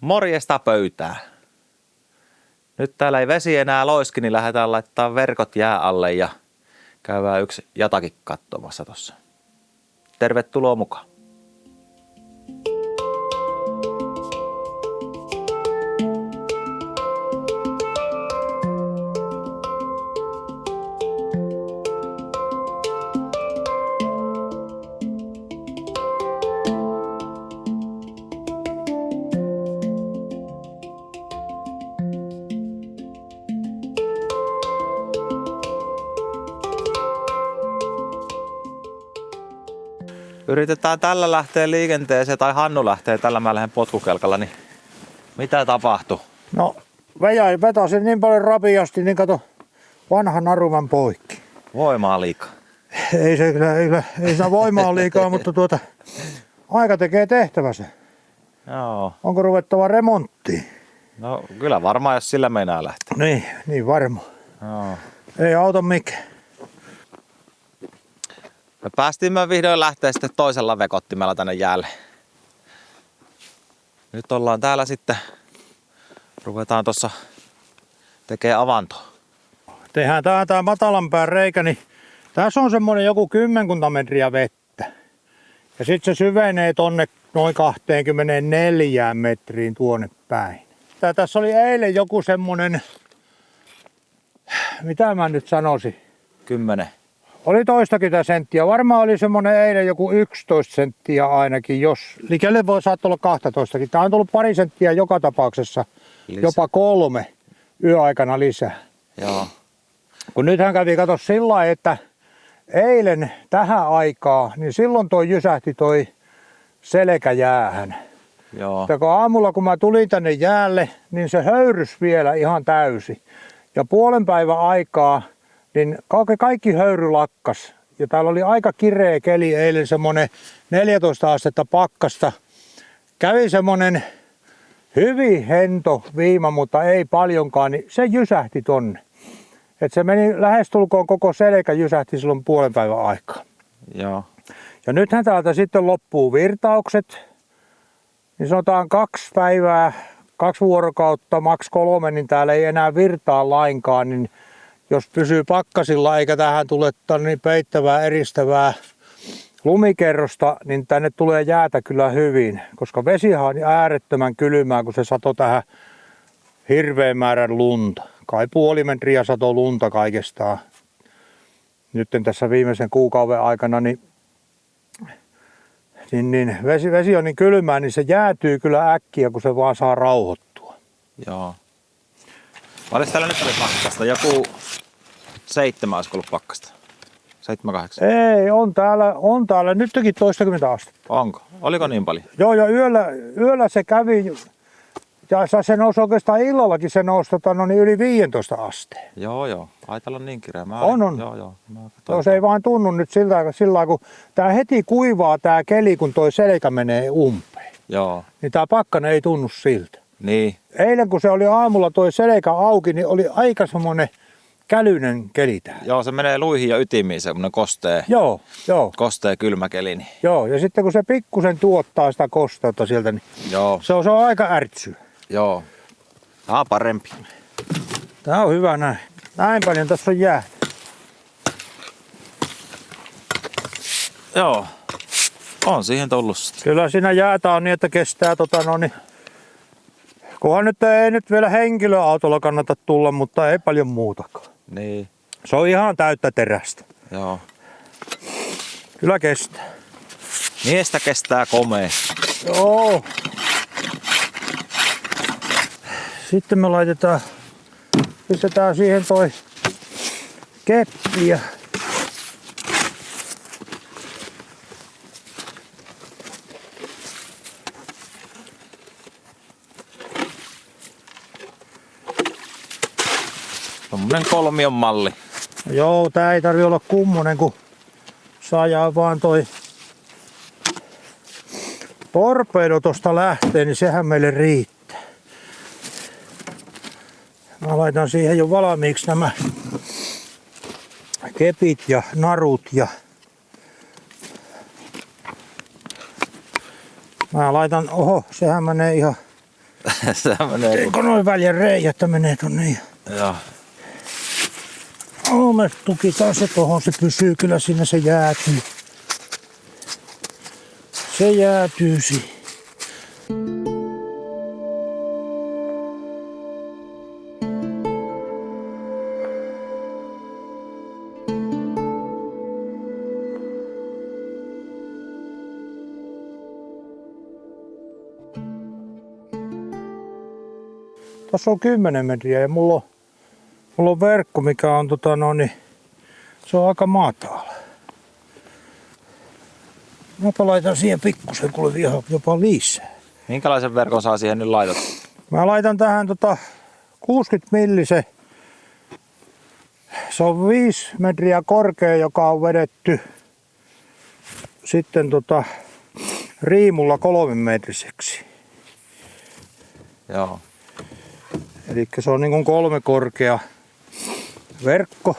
Morjesta pöytään. Nyt täällä ei vesi enää loiski, niin lähdetään laittaa verkot jää alle ja käydään yksi jatakin katsomassa tossa. Tervetuloa mukaan. Yritetään tällä lähteä liikenteeseen, tai Hannu lähtee tällä, mä lähden potkukelkalla, niin mitä tapahtuu? No, vetäsin niin paljon rapiasti, niin kato vanha naruman poikki. Voimaa liikaa. Ei sitä voimaa liikaa, mutta aika tekee tehtävänsä. Joo. Onko ruvettava remonttiin? No kyllä varmaan, jos sillä meinaa lähteä. Niin varmaan. Joo. Ei auta mikään. Me päästiin vihdoin lähteä sitten toisella vekottimella tänne jäälle. Nyt ollaan täällä sitten, ruvetaan tossa tekee avantoa. Tehdään tää matalan pään reikä, niin tässä on semmonen joku 10 metriä vettä. Ja sitten se syvenee tonne noin 24 metriin tuonne päin. Tässä oli eilen joku semmonen, mitä mä nyt sanoisin? 10. Oli toistakymmentä senttiä. Varmaan oli semmonen eilen joku 11 senttiä ainakin, jos liikelle voi saattaa olla 12. Tää on tullut pari senttiä joka tapauksessa, jopa 3 yöaikana lisää. Joo. Kun nythän kävi kato sillä lailla, että eilen tähän aikaan, niin silloin jysähti toi selkä jäähän. Joo. Ja kun aamulla kun mä tulin tänne jäälle, niin se höyrys vielä ihan täysi. Ja puolen päivän aikaa niin kaikki höyry lakkas. Ja täällä oli aika kireä keli eilen, semmonen 14 astetta pakkasta. Kävi semmonen hyvin hento viima, mutta ei paljonkaan, niin se jysähti tonne. Et se meni lähestulkoon koko selkä jysähti silloin puolen päivän aikaa. Joo. Ja nythän täältä sitten loppuu virtaukset. Niin sanotaan 2 päivää, 2 vuorokautta, maks 3, niin täällä ei enää virtaa lainkaan. Niin jos pysyy pakkasilla eikä tähän tule niin peittävää, eristävää lumikerrosta, niin tänne tulee jäätä kyllä hyvin. Koska vesihan on äärettömän kylmää, kun se sato tähän hirveän määrän lunta. Kai puoli metriä sato lunta kaikestaan. Nyt tässä viimeisen kuukauden aikana, niin vesi on niin kylmää, niin se jäätyy kyllä äkkiä, kun se vaan saa rauhoittua. Joo. Paljon täällä nyt oli pakkasta? Joku 7 olisiko ollut pakkasta? 7-8? Ei, on täällä nytkin toistakymmentä astetta. Onko? Oliko niin paljon? Joo, ja yöllä se kävi, ja se nousi oikeastaan illallakin, se nousi niin yli 15 asteen. Joo. Aitalla on niin kireä. On. Joo, se ei vaan tunnu nyt sillä kun tää heti kuivaa tää keli, kun toi selkä menee umpeen. Joo. Niin tää pakkanen ei tunnu siltä. Niin. Eilen kun se oli aamulla toi selkä auki, niin oli aika semmonen kälyinen keli täällä. Joo, se menee luihin ja ytimiin, semmonen kostee kylmä keli. Niin. Joo, ja sitten kun se pikkusen tuottaa sitä kosteutta sieltä, niin joo. Se on aika ärtsyä. Joo. Tää on parempi. Tää on hyvä näin. Näin paljon tässä on jäätä. Joo. On siihen tullut sitten. Kyllä siinä jäätä on niin, että kestää kunhan ei nyt vielä henkilöautolla kannata tulla, mutta ei paljon muutakaan. Niin. Se on ihan täyttä terästä. Joo. Kyllä kestää. Miestä kestää komea. Joo. Sitten me pistetään siihen toi keppi ja tommonen 3 malli. joo, tää ei tarvi olla kummonen, kun saadaan vaan toi torpedo tosta lähtee, niin sehän meille riittää. Mä laitan siihen jo valmiiksi nämä kepit ja narut ja mä laitan, sehän menee ihan Se menee. Eikö noin väljen reijät, että menee tonne? Joo. Me tukitaan se tohon, se pysyy kyllä siinä, se jäätyy. Se jäätyy siihen. Tässä on 10 metriä ja mulla on verkko, mikä on se on aika matala. Mäpä laitan siihen pikkusen, kuule ihan jopa lisää. Minkälaisen verkon saa siihen nyt laitat? Mä laitan tähän 60 millise. Se on 5 metriä korkea, joka on vedetty sitten riimulla 3 metriseksi. Joo. Eli se on niin kuin 3 korkea verkko.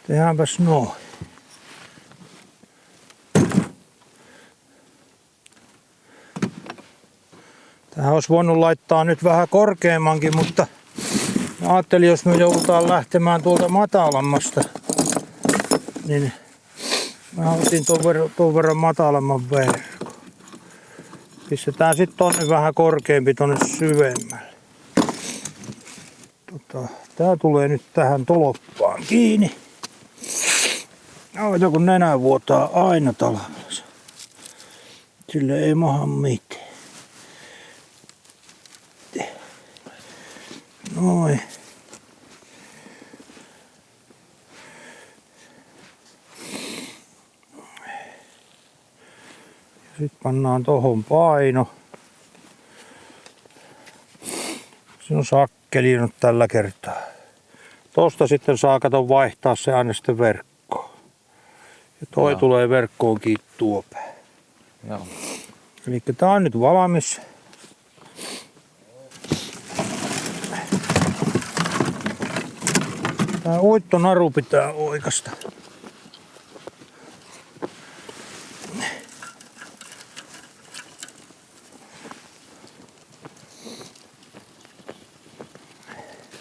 Tehdäänpäs noin. Tähän olisi voinut laittaa nyt vähän korkeammankin, mutta mä ajattelin, jos me joudutaan lähtemään tuolta matalammasta, niin mä otin ton verran matalamman verkon. Pistetään sitten tonne vähän korkeampi tonne syvemmälle. Tää tulee nyt tähän tolppaan kiinni. Oita kun nenä vuotaa aina talvella. Sille ei maha mitään. Noin. Sitten pannaan tohon paino. Se on sakkeli nyt tällä kertaa. Tosta sitten saa vaihtaa se aina sitten verkkoon. Ja toi Joo. tulee verkkoon kiinni tuo pää. Joo. Eli tää on nyt valmis. Tää uittonaru pitää oikasta.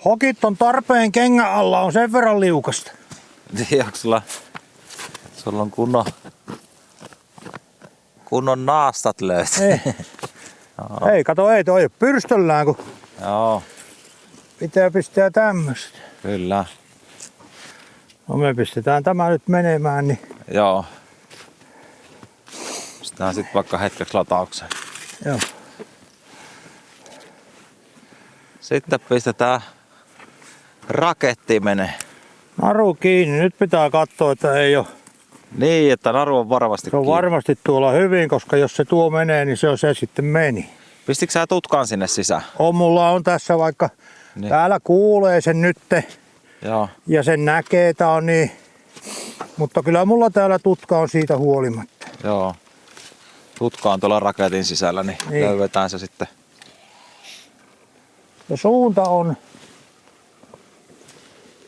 Hokit on tarpeen kengän alla, on sen verran liukasta. Tiedätkö sulla on kunnon naastat löytyy. Ei, kato, ei toi pyrstöllään, kun Joo, pitää pistää tämmöstä. kyllä. No me pistetään tämä nyt menemään, niin Joo. Pistetään sitten vaikka hetkeksi lataukseen. joo. Sitten pistetään raketti menee. Naru kiinni. Nyt pitää katsoa, että ei ole. Niin, että naru on varmasti Se on kiinni. varmasti tuolla hyvin, koska jos se tuo menee, niin se sitten meni. Pistitkö sä tutkaan sinne sisään? Mulla on tässä vaikka, Niin. täällä kuulee sen nytte Joo. ja sen näkee, tää on niin. Mutta kyllä mulla täällä tutka on siitä huolimatta. Joo. Tutka on tuolla raketin sisällä, niin, Niin. löydetään se sitten. Ja suunta on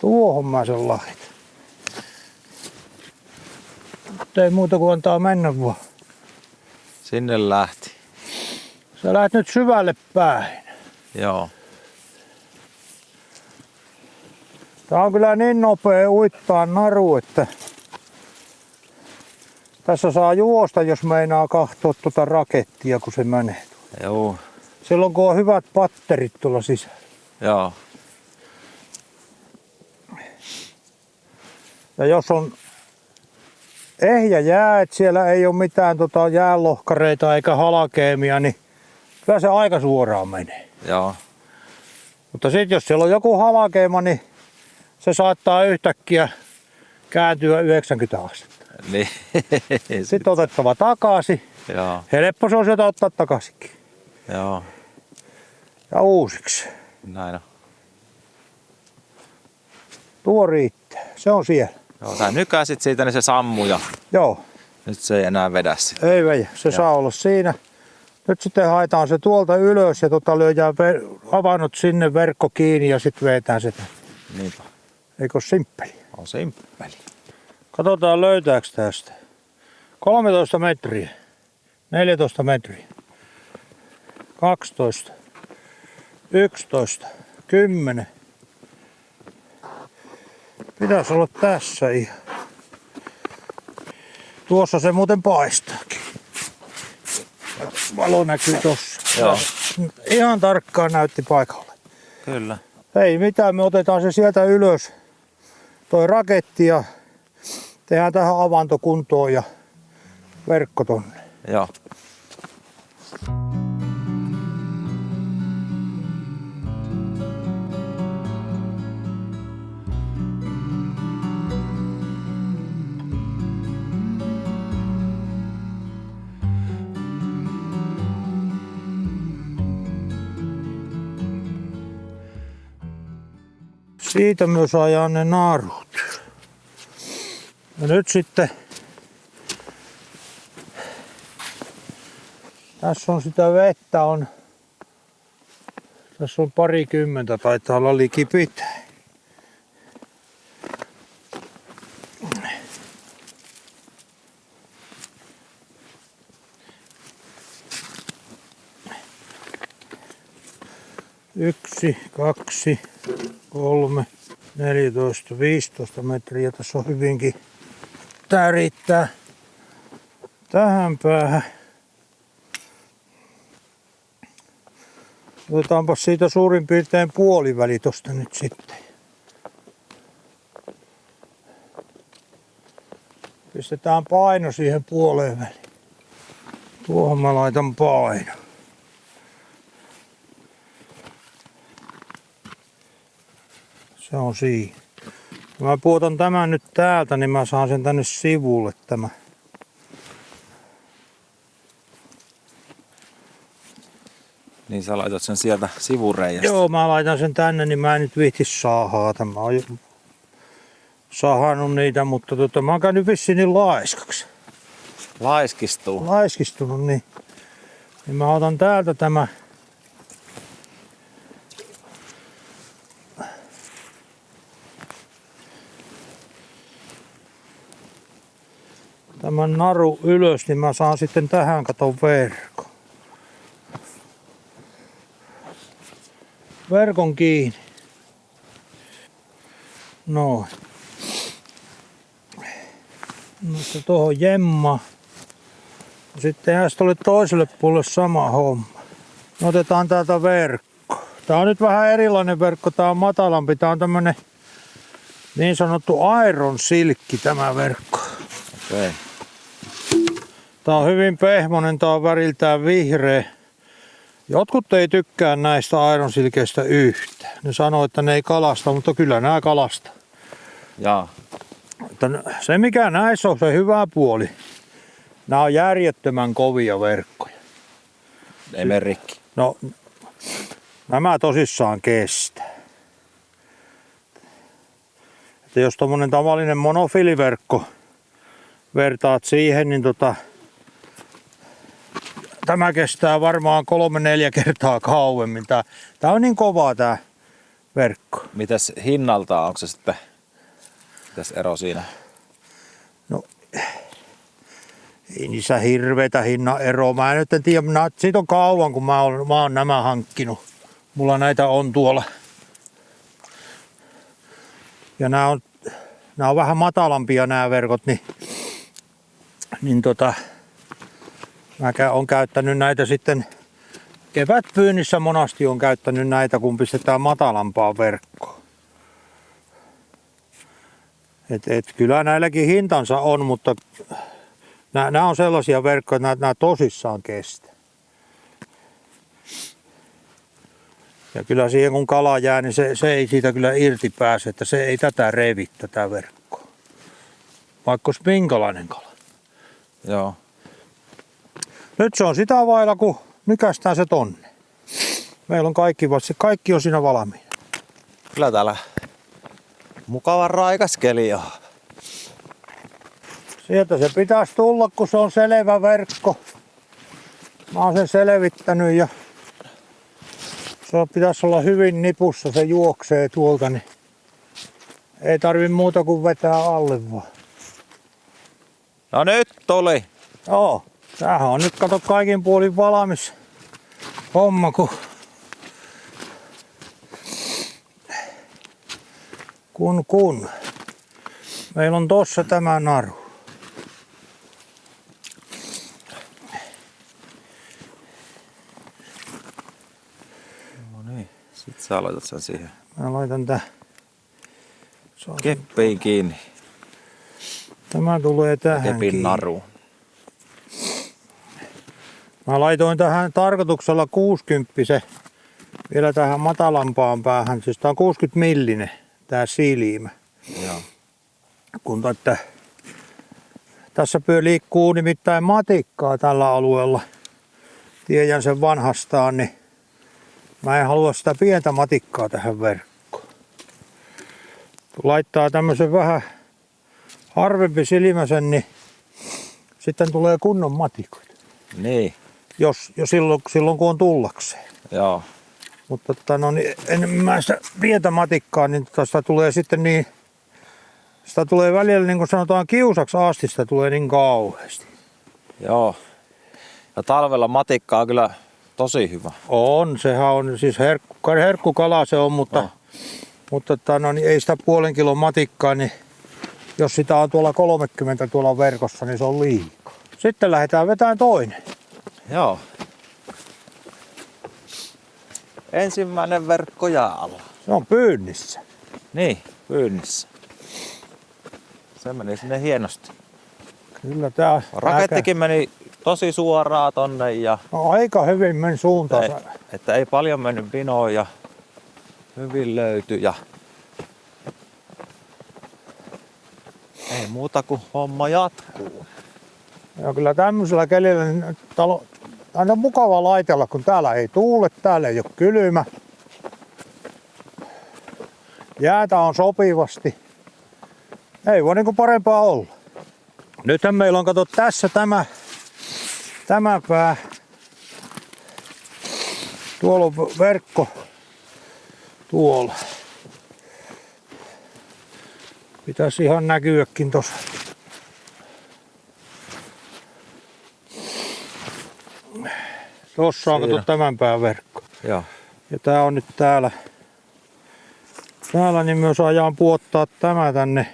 tuohon mä sen laitan. Mutta ei muuta kuin antaa mennä vaan. Sinne lähti. Sä lähdet nyt syvälle päin. Joo. Tää on kyllä niin nopea uittaa naru, että tässä saa juosta, jos meinaa katsoa tuota rakettia, kun se menee. Joo. Silloin kun on hyvät patterit tuolla sisällä. Joo. Ja jos on ehjä jää, että siellä ei ole mitään jäänlohkareita eikä halkeamia, niin kyllä se aika suoraan menee. Joo. Mutta sitten jos siellä on joku halkeama, niin se saattaa yhtäkkiä kääntyä 90 astetta. Niin. Sitten otettava takaisin. Joo. Helppo se on sieltä ottaa takaisinkin. Joo. Ja uusiksi. Näin on. Tuo riittää. Se on siellä. Joo, sä nykäsit siitä, niin se sammuu ja Joo. nyt se ei enää vedä sitä. Ei väjä. Se saa olla siinä. Nyt sitten haetaan se tuolta ylös ja lyödään avannot sinne, verkko kiinni ja sitten vetään sitä. Niinpä. Eikö ole simppeli? On simppeli. Katsotaan löytääkö tästä. 13 metriä. 14 metriä. 12. 11. 10. Pitäisi olla tässä ihan. Tuossa se muuten paistaakin. Valo näkyy tossa. Joo. Ihan tarkkaan näytti paikalle. Kyllä. Ei mitään, me otetaan se sieltä ylös. Toi raketti ja tehdään tähän avantokuntoon ja verkko tonne. Joo. Siitä myös ajaa ne narut. Ja nyt sitten tässä on sitä vettä tässä on parikymmentä, taitaa olla likipitää. Yksi, 2, 3, 14, 15 metriä. Tässä on hyvinkin. Tää riittää tähän päähän. Otetaanpa siitä suurin piirtein puoliväli tosta nyt sitten. Pistetään paino siihen puoleen väliin. Tuohon mä laitan paino. Se on siinä. Kun mä puotan tämän nyt täältä, niin mä saan sen tänne sivulle tämä. Niin sä laitat sen sieltä sivureijasta. Joo, mä laitan sen tänne, niin mä en nyt vihti sahaata. Mä oon jo sahannut niitä, mutta mä oon käynyt vissiin niin laiskaksi. Laiskistuu. Laiskistunut, niin mä otan täältä tämä. Tämän naru ylös, niin mä saan sitten tähän katon verkon. Verkon kiinni. Noin. No se tohon jemma. Sitten tehdään tuolle toiselle puolelle sama homma. Me otetaan täältä verkko. Tää on nyt vähän erilainen verkko, tää on matalampi. Tää on tämmönen niin sanottu iron silkki tämä verkko. Okei. Tää on hyvin pehmonen, tää on väriltään vihreä. Jotkut ei tykkää näistä iron silkeistä yhtään. Ne sanoo, että ne ei kalasta, mutta kyllä nää kalastaa. Jaa. Se mikä näissä on se hyvä puoli. Nämä on järjettömän kovia verkkoja. Ei mene rikki. No, nämä tosissaan kestää. Että jos tommonen tavallinen monofiiliverkko vertaat siihen, niin tämä kestää varmaan 3-4 kertaa kauemmin. Tää on niin kovaa tää verkko. Mitäs hinnalta, onko se sitten, mitäs ero siinä? No, ei niissä hirveetä hinnan eroa. Mä en nyt en tiedä, siitä on kauan kun mä oon nämä hankkinut. Mulla näitä on tuolla. Ja nämä on vähän matalampia nämä verkot, niin mä oon käyttänyt näitä sitten kevätpyynnissä monasti on käyttänyt näitä, kun pistetään matalampaa verkkoa. Et kyllä näilläkin hintansa on, mutta nämä on sellaisia verkkoja, että nämä tosissaan kestää. Ja kyllä siihen kun kala jää, niin se ei siitä kyllä irti pääse, että se ei tätä revi tätä verkkoa. Vaikka olisi minkälainen kala. Joo. Nyt se on sitä vailla, kun nykästään se tonne. Meillä on kaikki on siinä valmiina. Kyllä täällä mukava raikas keli on. Sieltä se pitäisi tulla, kun se on selvä verkko. Mä oon sen selvittänyt ja se pitäisi olla hyvin nipussa, se juoksee tuolta, niin ei tarvi muuta kuin vetää alle vaan. No nyt tuli. Joo, tämähän on nyt kato kaikin puolin valmis homma, kun. Meillä on tossa tämä naru. No niin, sit sä laitat sen siihen Mä laitan tää. keppiin kiinni. Tämä tulee tähän Kepin kiinni. naruun. Mä laitoin tähän tarkoituksella 60 vielä tähän matalampaan päähän. Siis tää on 60 millinen tää silmä. Joo. Kun että tässä liikkuu nimittäin matikkaa tällä alueella. Tiedän sen vanhastaan, niin mä en halua sitä pientä matikkaa tähän verkkoon. Kun laittaa tämmöisen vähän harvempi silmäsen, niin sitten tulee kunnon matikoita. Niin. Jo silloin kun on tullakseen. Joo. Mutta niin enemmän sitä pientä matikkaa, niin sitä tulee sitten niin, sitä tulee välillä niin kuin sanotaan kiusaksi asti, sitä tulee niin kauheasti. Joo. Ja talvella matikka on kyllä tosi hyvä. On, sehän on siis herkkukala se on, mutta, niin ei sitä puolen kilon matikkaa, niin jos sitä on tuolla 30 tuolla verkossa, niin se on liikaa. Sitten lähdetään vetämään toinen. Joo. Ensimmäinen verkko jää alla. Se on pyynnissä. Niin, pyynnissä. Se meni sinne hienosti. Kyllä tää Rakettikin meni tosi suoraan tonne ja no, aika hyvin meni suuntaansa. että ei paljon mennyt vinoon ja hyvin löytyi ja ei muuta kuin homma jatkuu. Ja kyllä tämmöisellä kelillä niin aina on mukava laitella, kun täällä ei tuule, täällä ei ole kylmä. Jäätä on sopivasti. Ei voi niinku parempaa olla. Nythän meillä on kato tässä tämä pää. Tuolla on verkko. Tuolla. Pitäisi ihan näkyäkin tossa. Tossa on kato tämän pään verkko. Joo. Ja tää on nyt täällä. Täällä niin myös ajaan puottaa tämä tänne.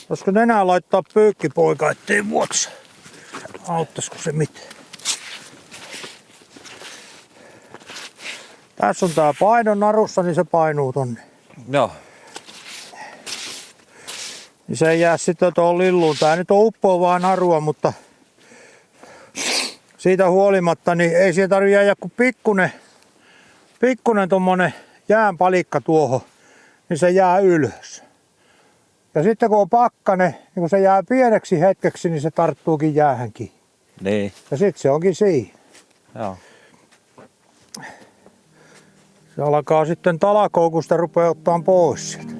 Olisiko enää laittaa pyykkipoika, ettei vuotsa? Auttaisiko se mitään? Tässä on tää paino narussa, niin se painuu tonne. Joo. Niin se ei jää sitten tuohon lilluun. Tää nyt on uppoavaa narua, mutta siitä huolimatta niin ei siihen tarvitse jäädä kuin pikkunen tommonen jäänpalikka tuohon, niin se jää ylös. Ja sitten kun on pakkane, niin kun se jää pieneksi hetkeksi, niin se tarttuukin jäähänkin. Niin. Ja sitten se onkin siinä. Joo. Se alkaa sitten talakoon, kun sitä rupeaa ottaa pois sieltä.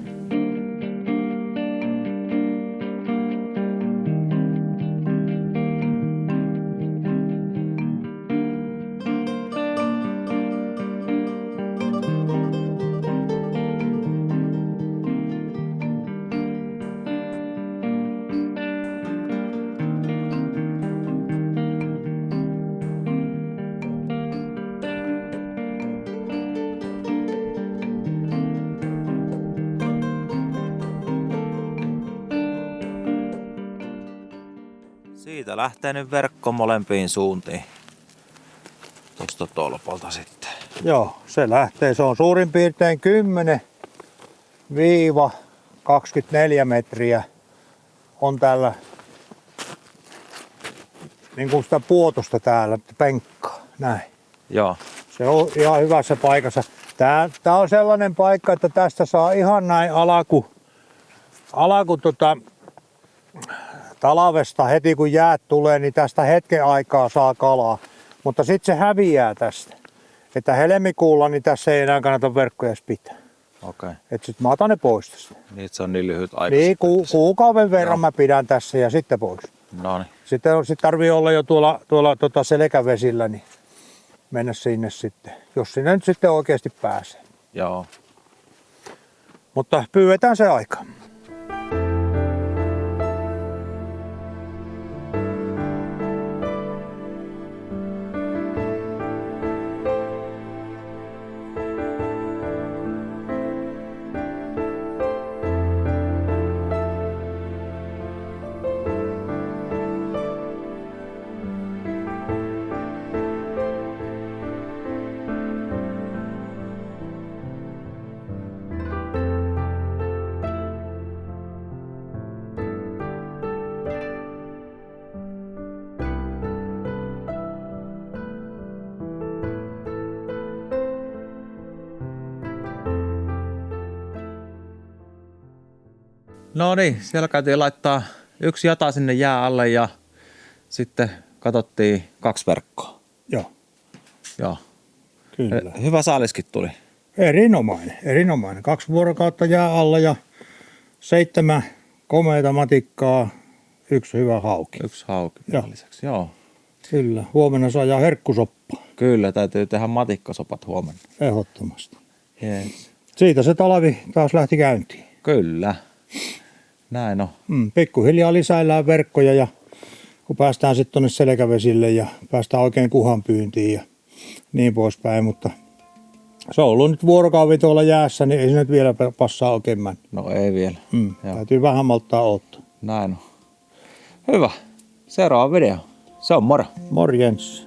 Siitä lähtee nyt verkko molempiin suuntiin. Tuosta tolpalta sitten. Joo, se lähtee. Se on suurin piirtein 10-24 metriä on täällä niin kuin sitä puotosta täällä, penkkaa, näin. Joo. Se on ihan hyvässä paikassa. Tää on sellainen paikka, että tästä saa ihan näin alaku talvesta heti kun jäät tulee, niin tästä hetken aikaa saa kalaa. Mutta sitten se häviää tästä. Että helmikuulla niin tässä ei enää kannata verkkoja pitää. Okei. Että sit mä otan ne pois tästä. Niin se on niin lyhyt aika. Niin kuukauden verran mä pidän tässä ja sitten pois. Noniin. Sitten tarvii olla jo tuolla selkävesillä, niin mennä sinne sitten. Jos sinne nyt sitten oikeasti pääsee. Joo. Mutta pyydetään se aika. No niin, siellä käytiin laittaa yksi jata sinne jää alle ja sitten katsottiin 2 verkkoa. Joo, Joo. kyllä. Hyvä saaliskin tuli. Erinomainen. 2 vuorokautta jää alla ja 7 komeita matikkaa, 1 hyvä hauki. 1 hauki Joo. lisäksi. Joo. Kyllä, huomenna saadaan herkkusoppaa. Kyllä, täytyy tehdä matikkasopat huomenna. Ehdottomasti. Yes. Siitä se talvi taas lähti käyntiin. Kyllä. Näin on. Pikkuhiljaa lisäillään verkkoja ja kun päästään sitten tuonne selkävesille ja päästään oikein kuhan pyyntiin ja niin poispäin, mutta se on ollut nyt vuorokauden tuolla jäässä, niin ei se nyt vielä passaa oikein mennä. No ei vielä. Joo. Täytyy vähän malttaa odottaa. Näin on. Hyvä. Seuraava video. Se on moro. Morjens.